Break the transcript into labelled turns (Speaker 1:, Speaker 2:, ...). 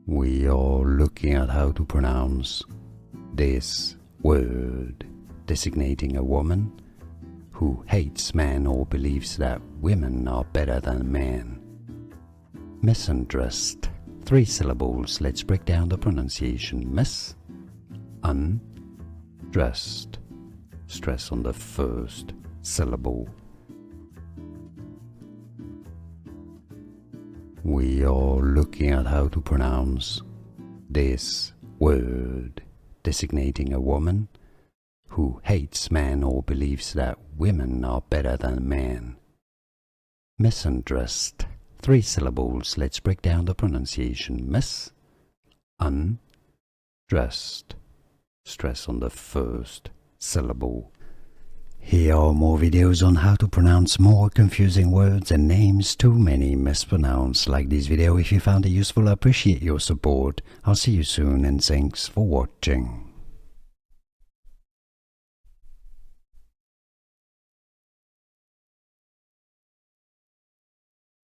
Speaker 1: We are looking at how to pronounce this word, designating a woman who hates men or believes that women are better than men. Misandrist. 3 syllables. Let's break down the pronunciation. Mis, un, dressed. Stress on the first syllable. We are looking at how to pronounce this word, designating a woman who hates men or believes that women are better than men. Misandrist. 3 syllables. Let's break down the pronunciation. Mis, un, dressed. Stress on the first syllable. Here are more videos on how to pronounce more confusing words and names too many mispronounced. Like this video if you found it useful. I appreciate your support. I'll see you soon and thanks for watching.